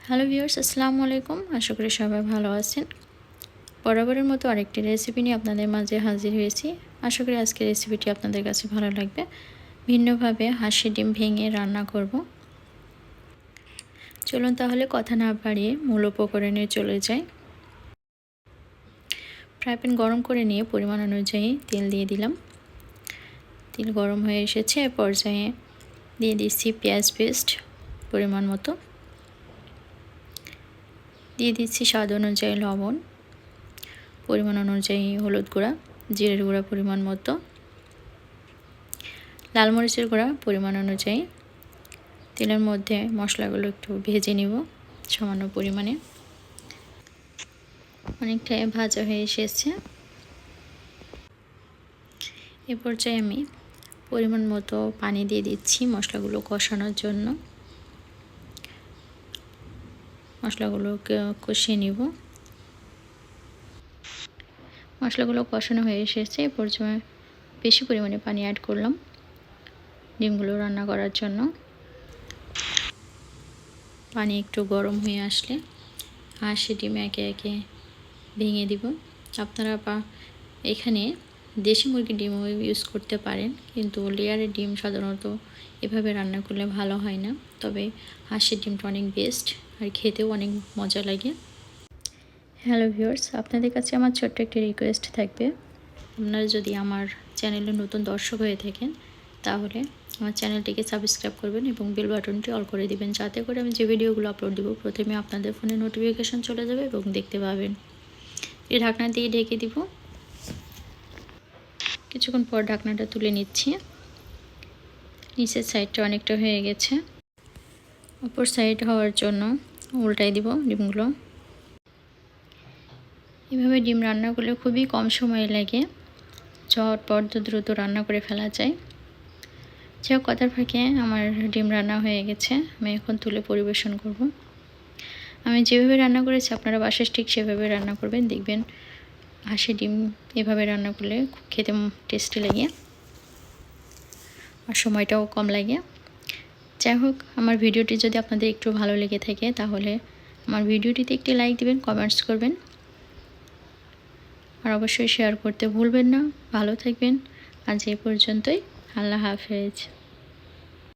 Hello viewers, আসসালামু আলাইকুম। আশা করি সবাই ভালো আছেন। বরাবরের মতো আরেকটি রেসিপি নিয়ে আপনাদের মাঝে হাজির হয়েছি। আশা করি আজকের রেসিপিটি আপনাদের কাছে ভালো লাগবে। ভিন্নভাবে হাঁসের ডিম ভেঙে রান্না করব। চলুন তাহলে কথা না বাড়িয়ে মূল উপকরণে চলে যাই। ফ্রাই প্যান গরম করে নিয়ে পরিমাণ অনুযায়ী তেল দিয়ে দিলাম। তেল গরম হয়ে এসেছে, এ পর্যায়ে দিয়ে দিচ্ছি পেঁয়াজ পেস্ট পরিমাণ মতো, দিয়ে দিচ্ছি স্বাদ অনুযায়ী লবণ, পরিমাণ অনুযায়ী হলুদ গুঁড়া, জিরের গুঁড়া পরিমাণ মতো, লাল মরিচের গুঁড়া পরিমাণ অনুযায়ী। তেলের মধ্যে মশলাগুলো একটু ভেজে নিব সামান্য পরিমাণে। অনেকটাই ভাজা হয়ে এসেছে। এ পর্যায়ে আমি পরিমাণ মতো পানি দিয়ে দিচ্ছি মশলাগুলো কষানোর জন্য। মশলাগুলোকে কষিয়ে নিব। মশলাগুলো কষানো হয়ে এসেছে। এ পর্যায়ে বেশি পরিমাণে পানি অ্যাড করলাম ডিমগুলো রান্না করার জন্য। পানি একটু গরম হয়ে আসলে হাঁসের ডিম একে একে ভেঙে দিব। আপনারা এখানে দেশি মুরগির ডিমও ইউজ করতে পারেন, কিন্তু লেয়ারের ডিম সাধারণত এভাবে রান্না করলে ভালো হয় না। তবে হাঁসের ডিমটা অনেক বেস্ট আর খেতেও অনেক মজা লাগে। হ্যালো ভিউয়ার্স, আপনাদের কাছে আমার ছোট্ট একটি রিকোয়েস্ট থাকবে। আপনারা যদি আমার চ্যানেলে নতুন দর্শক হয়ে থাকেন তাহলে আমার চ্যানেলটিকে সাবস্ক্রাইব করবেন এবং বেল বাটনটি অল করে দিবেন, যাতে করে আমি যে ভিডিওগুলো আপলোড দেবো প্রথমে আপনাদের ফোনে নোটিফিকেশন চলে যাবে এবং দেখতে পাবেন। এই ঢাকনা দিয়ে ঢেকে দিব। কিছুক্ষণ পর ঢাকনাটা তুলে নিচ্ছি। নিচের সাইডটা অনেকটা হয়ে গেছে, উপর সাইড হওয়ার জন্য উল্টাই দিব ডিমগুলো। এভাবে ডিম রান্না করলে খুবই কম সময় লাগে, ঝটপট দ্রুত রান্না করে ফেলা যায়। যাই হোক, কথার ফাঁকে আমার ডিম রান্না হয়ে গেছে। আমি এখন তুলে পরিবেশন করব। আমি যেভাবে রান্না করেছি আপনারা বাসায় ঠিক সেভাবে রান্না করবেন, দেখবেন হাঁসের ডিম এভাবে রান্না করলে খুব খেতে টেস্টি লাগে আর সময়টাও কম লাগে। যাই হোক, আমার ভিডিওটি যদি আপনাদের একটু ভালো লেগে থাকে তাহলে আমার ভিডিওটিতে একটি লাইক দিবেন, কমেন্টস করবেন আর অবশ্যই শেয়ার করতে ভুলবেন না। ভালো থাকবেন। আজ এই পর্যন্তই। আল্লাহ হাফেজ।